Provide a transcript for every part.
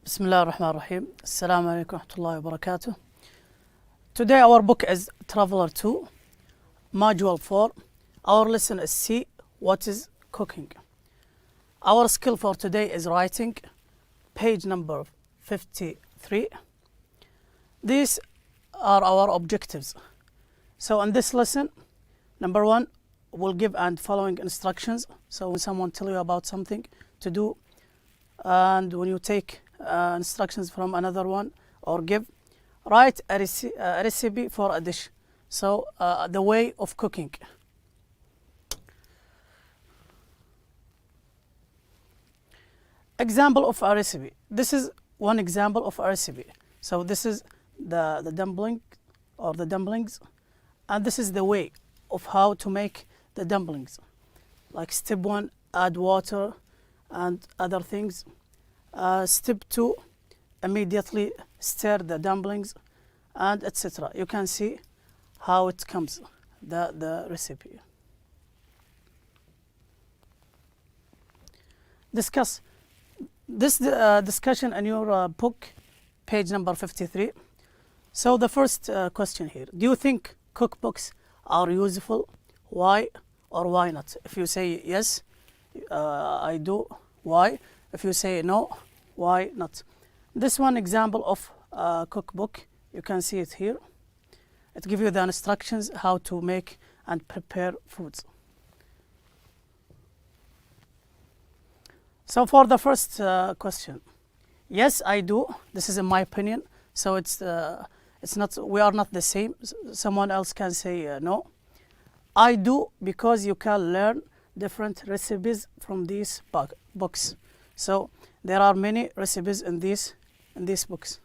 بسم الله الرحمن الرحيم. السلام عليكم ورحمة الله وبركاته. Today our book is Traveler 2, Module 4. Our lesson is C, what is cooking. Our skill for today is writing, page number 53. These are our objectives. So in this lesson, number 1, we'll give and following instructions. So when someone tell you about something to do, and when you take instructions from another one or write a recipe for a dish. So the way of cooking. Example of a recipe. This is one example of a recipe. So this is the dumpling or the dumplings, and this is the way of how to make the dumplings. Like step 1, add water and other things. Step 2, immediately stir the dumplings, and etc. You can see how it comes, the recipe. Discuss this discussion in your book, page number 53. So the first question here: do you think cookbooks are useful? Why or why not? If you say yes, I do. Why? If you say no, why not? This one example of a cookbook, you can see it here. It gives you the instructions how to make and prepare foods. So for the first question, yes, I do. This is in my opinion. So it's not. We are not the same. Someone else can say no. I do because you can learn different recipes from these books. So there are many recipes in these books.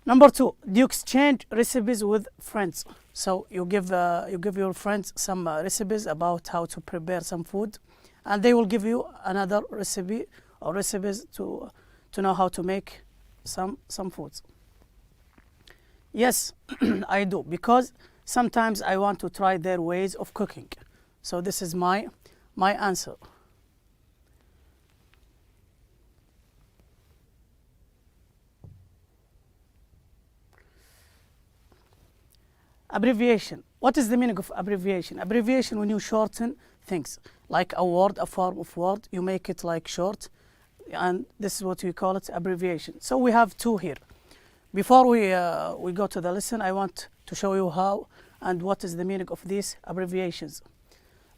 Number 2, do you exchange recipes with friends? So you give your friends some recipes about how to prepare some food, and they will give you another recipe or recipes to know how to make some foods. Yes, I do, because sometimes I want to try their ways of cooking. So this is my answer. Abbreviation. What is the meaning of abbreviation? Abbreviation, when you shorten things, like a word, a form of word, you make it like short, and this is what we call it, abbreviation. So we have 2 here. Before we go to the lesson, I want to show you how and what is the meaning of these abbreviations.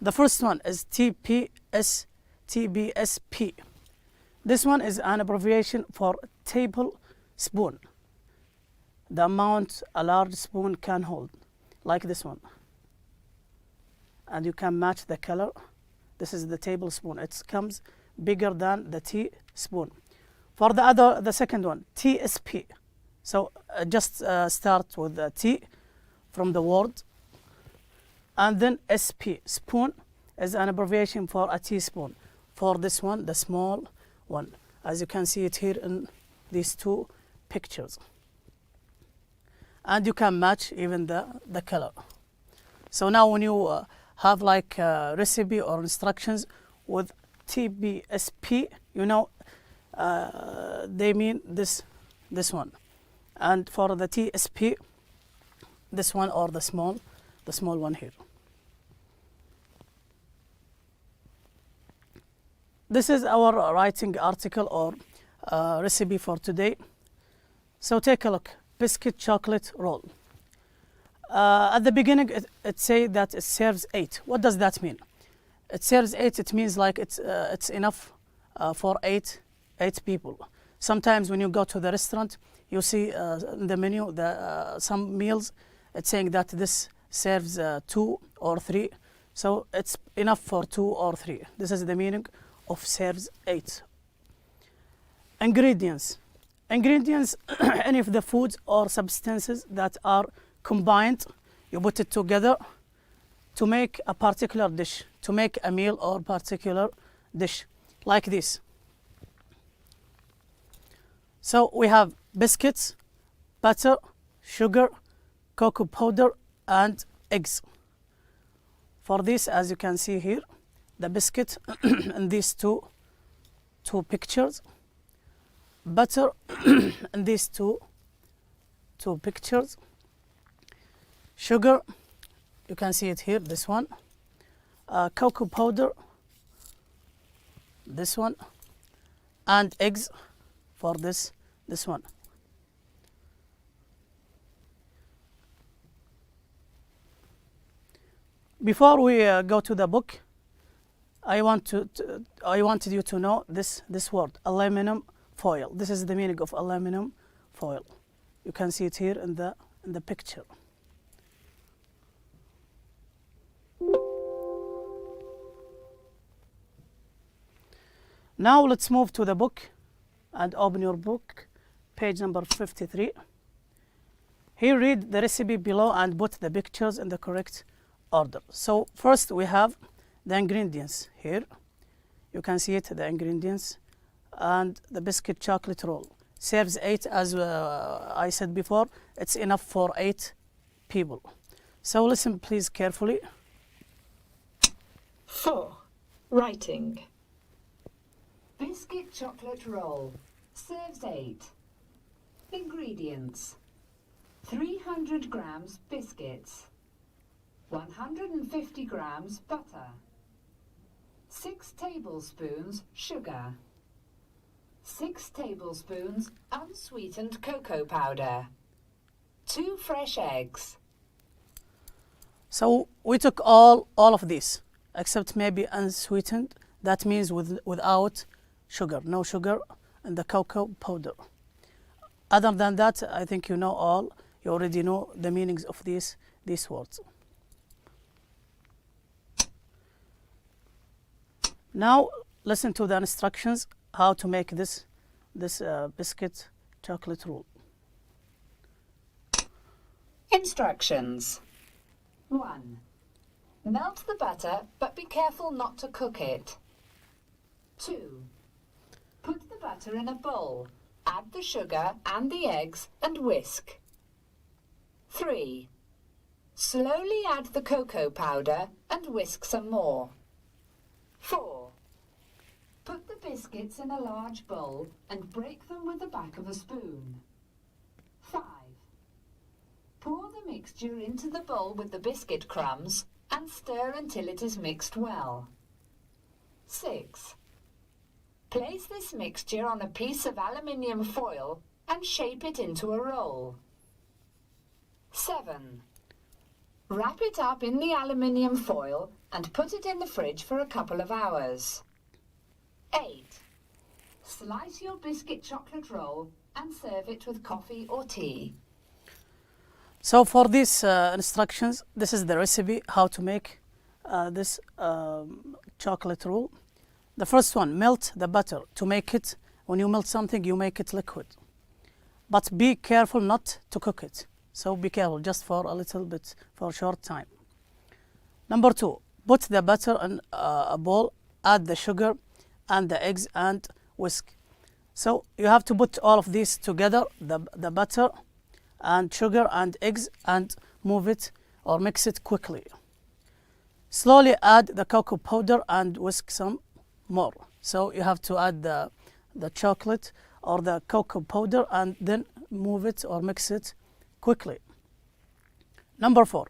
The first one is TBSP. This one is an abbreviation for tablespoon, the amount a large spoon can hold, like this one. And you can match the color. This is the tablespoon. It comes bigger than the teaspoon. For the second one, TSP. So just start with the T from the word, and then SP, spoon, is an abbreviation for a teaspoon. For this one, the small one, as you can see it here in these 2 pictures. And you can match even the color. So now when you have like a recipe or instructions with TBSP, you know they mean this one. And for the TSP, this one, or the small one here. This is our writing article or recipe for today. So take a look. Biscuit chocolate roll. At the beginning, it say that it serves 8. What does that mean? It serves 8. It means like it's enough for eight people. Sometimes when you go to the restaurant, you see in the menu some meals. It's saying that this serves 2 or 3. So it's enough for 2 or 3. This is the meaning of serves 8. Ingredients. Ingredients, any of the foods or substances that are combined, you put it together to make a particular dish, to make a meal or particular dish, like this. So we have biscuits, butter, sugar, cocoa powder, and eggs. For this, as you can see here, the biscuit in these two pictures, butter in these two pictures. Sugar, you can see it here, this one. Cocoa powder, this one. And eggs for this one. Before we go to the book, I wanted you to know this word, aluminum foil. This is the meaning of aluminum foil. You can see it here in the picture. Now let's move to the book and open your book, page number 53. Here read the recipe below and put the pictures in the correct order. So first we have the ingredients here. You can see it, the ingredients. And the biscuit chocolate roll. Serves 8, as I said before, it's enough for 8 people. So listen please carefully. 4. Writing. Biscuit chocolate roll. Serves 8. Ingredients. 300 grams biscuits. 150 grams butter. 6 tablespoons sugar. 6 tablespoons unsweetened cocoa powder. 2 fresh eggs. So we took all of these, except maybe unsweetened. That means without sugar, no sugar, and the cocoa powder. Other than that, I think you know all. You already know the meanings of these words. Now listen to the instructions how to make this biscuit chocolate roll. Instructions. 1. Melt the butter, but be careful not to cook it. 2. Put the butter in a bowl, add the sugar and the eggs and whisk. 3. Slowly add the cocoa powder and whisk some more. 4. Put the biscuits in a large bowl and break them with the back of a spoon. 5. Pour the mixture into the bowl with the biscuit crumbs and stir until it is mixed well. 6. Place this mixture on a piece of aluminium foil and shape it into a roll. 7. Wrap it up in the aluminium foil and put it in the fridge for a couple of hours. 8. Slice your biscuit chocolate roll and serve it with coffee or tea. So for these instructions, this is the recipe how to make this chocolate roll. The first one, melt the butter. To make it, when you melt something, you make it liquid. But be careful not to cook it. So be careful, just for a little bit, for a short time. Number 2, put the butter in a bowl, add the sugar and the eggs and whisk. So you have to put all of these together, the butter and sugar and eggs, and move it or mix it quickly. Slowly add the cocoa powder and whisk some more. So you have to add the chocolate or the cocoa powder and then move it or mix it quickly. Number 4,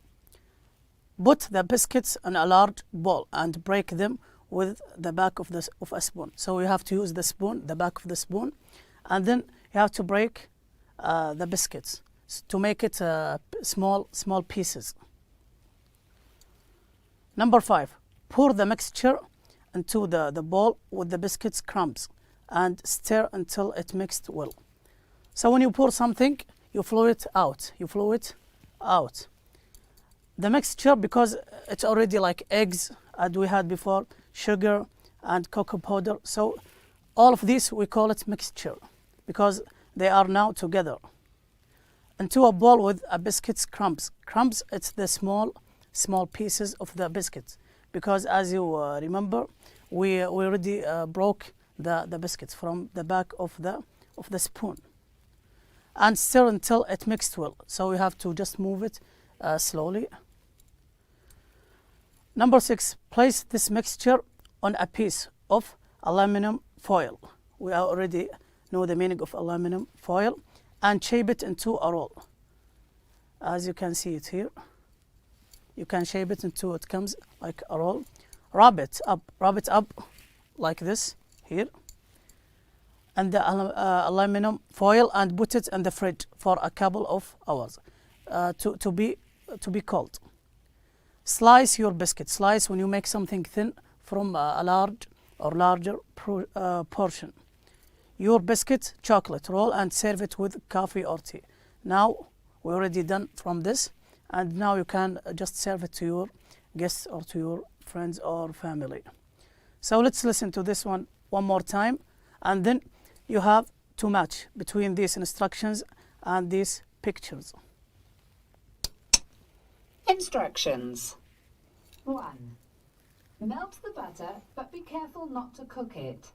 put the biscuits in a large bowl and break them with the back of a spoon. So you have to use the spoon, the back of the spoon, and then you have to break the biscuits to make it small pieces. Number 5, pour the mixture into the bowl with the biscuits crumbs and stir until it mixed well. So when you pour something, you flow it out. The mixture, because it's already like eggs, as we had before, sugar and cocoa powder. So all of these, we call it mixture because they are now together. Into a bowl with a biscuits crumbs. Crumbs, it's the small pieces of the biscuits. Because as you remember, we already broke the biscuits from the back of the spoon. And stir until it mixed well. So we have to just move it slowly. Number 6, place this mixture on a piece of aluminum foil. We already know the meaning of aluminum foil, and shape it into a roll. As you can see it here, you can shape it into, it comes like a roll. Wrap it up like this here, and the aluminum foil, and put it in the fridge for a couple of hours to be cold. Slice your biscuit. Slice when you make something thin from a large or larger portion. Your biscuit chocolate roll and serve it with coffee or tea. Now we're already done from this, and now you can just serve it to your guests or to your friends or family. So let's listen to this one more time, and then you have to match between these instructions and these pictures. Instructions. 1. Melt the butter, but be careful not to cook it.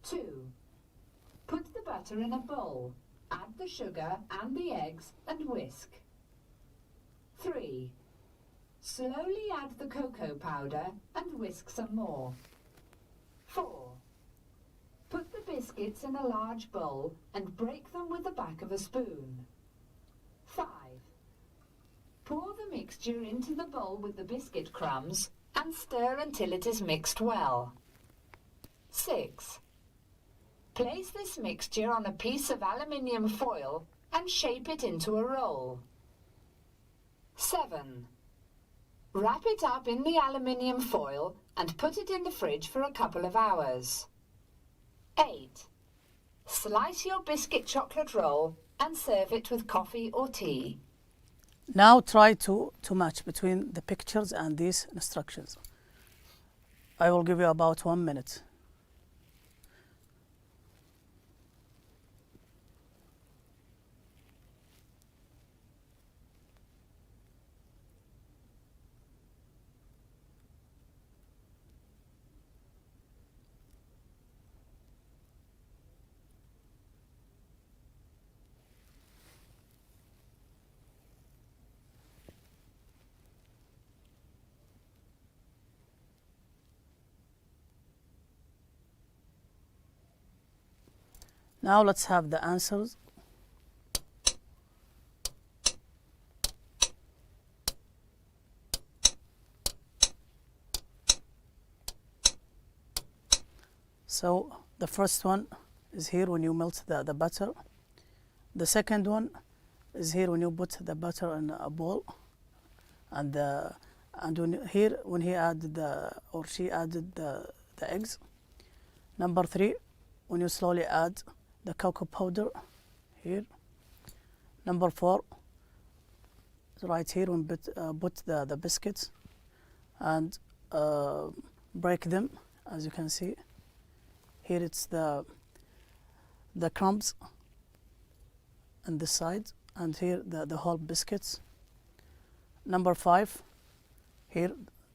2. Put the butter in a bowl. Add the sugar and the eggs and whisk. 3. Slowly add the cocoa powder and whisk some more. 4. Put the biscuits in a large bowl and break them with the back of a spoon. 5. Pour the mixture into the bowl with the biscuit crumbs and stir until it is mixed well. 6. Place this mixture on a piece of aluminium foil and shape it into a roll. 7. Wrap it up in the aluminium foil and put it in the fridge for a couple of hours. 8. Slice your biscuit chocolate roll and serve it with coffee or tea. Now try to match between the pictures and these instructions. I will give you about 1 minute. Now let's have the answers. So the first one is here when you melt the butter. The second one is here when you put the butter in a bowl, and when he added or she added the eggs. Number 3, when you slowly add the cocoa powder here. Number 4, right here when put the biscuits and break them. As you can see here, it's the crumbs on this side, and here the whole biscuits. Number 5, here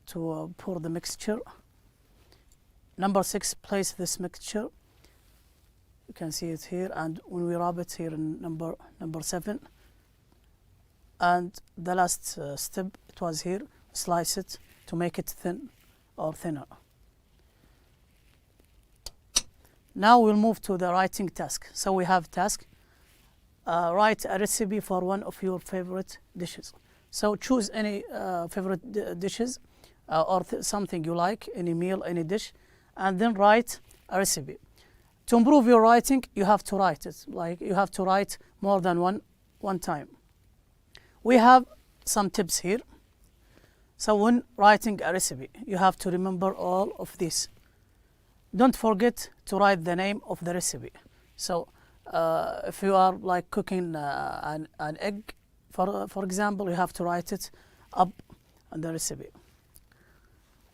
to pour the mixture. Number 6, place this mixture. You can see it here, and when we rub it here in number 7. And the last step, it was here, slice it to make it thin or thinner. Now we'll move to the writing task. So we have task, write a recipe for one of your favorite dishes. So choose any favorite dishes or something you like, any meal, any dish, and then write a recipe. To improve your writing, you have to write it. Like you have to write more than one time. We have some tips here. So when writing a recipe, you have to remember all of this. Don't forget to write the name of the recipe. So if you are like cooking an egg, for example, you have to write it up on the recipe.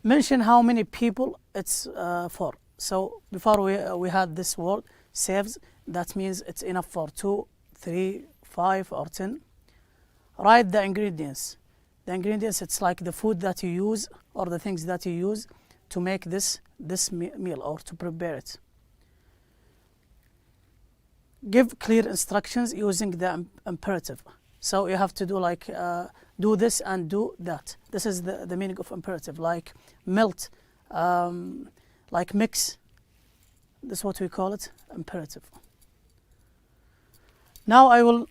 Mention how many people it's for. So before we had this word saves, that means it's enough for 2, 3, 5 or 10. Write the ingredients. The ingredients, it's like the food that you use or the things that you use to make this meal or to prepare it. Give clear instructions using the imperative. So you have to do like do this and do that. This is the meaning of imperative, like melt, like mix, This is what we call it, imperative. Now I will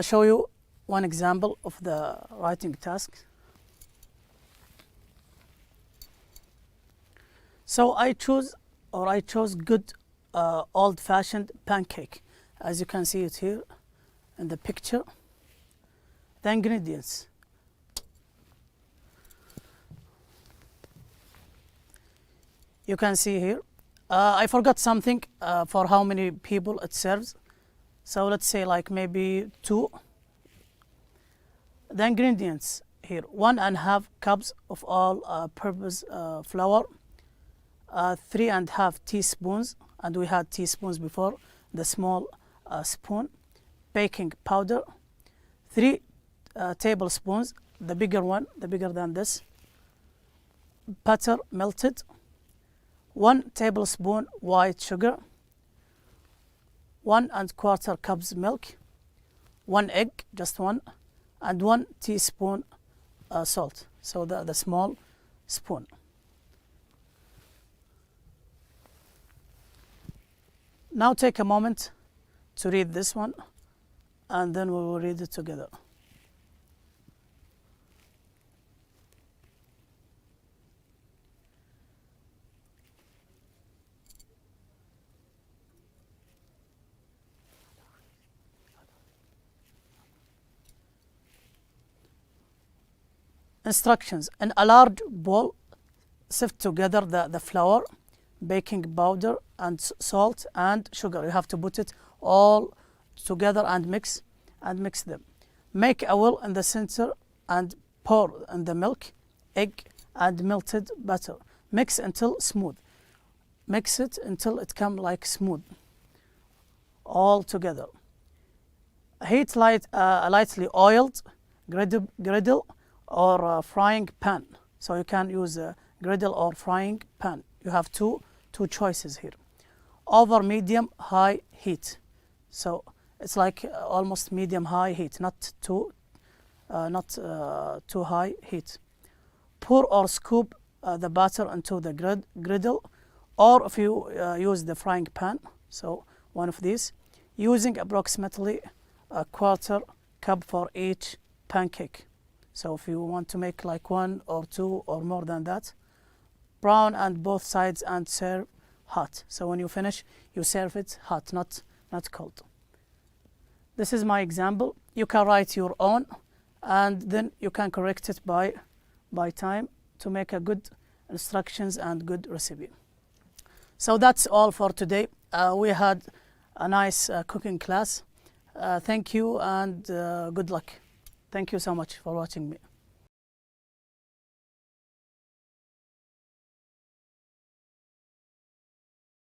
show you one example of the writing task. So I chose good old-fashioned pancake, as you can see it here in the picture. The ingredients: you can see here. I forgot something for how many people it serves. So let's say like maybe 2. The ingredients here: 1.5 cups of all-purpose flour, 3.5 teaspoons, and we had teaspoons before, the small spoon, baking powder, 3 tablespoons, the bigger one, the bigger than this, butter melted, 1 tablespoon white sugar, 1¼ cups milk, 1 egg, just 1, and 1 teaspoon salt, so the small spoon. Now take a moment to read this one, and then we will read it together. Instructions: in a large bowl, sift together the flour, baking powder, and salt and sugar. You have to put it all together and mix them. Make a well in the center and pour in the milk, egg, and melted butter. Mix until smooth. Mix it until it comes like smooth, all together. Heat lightly oiled griddle or frying pan. So you can use a griddle or frying pan. You have two choices here. Over medium high heat. So it's like almost medium high heat, not too high heat. Pour or scoop the batter into the griddle, or if you use the frying pan, so one of these, using approximately 1/4 cup for each pancake. So if you want to make like 1 or 2 or more than that, brown on both sides and serve hot. So when you finish, you serve it hot, not cold. This is my example. You can write your own, and then you can correct it by time to make a good instructions and good recipe. So that's all for today. We had a nice cooking class. Thank you and good luck. Thank you so much for watching me.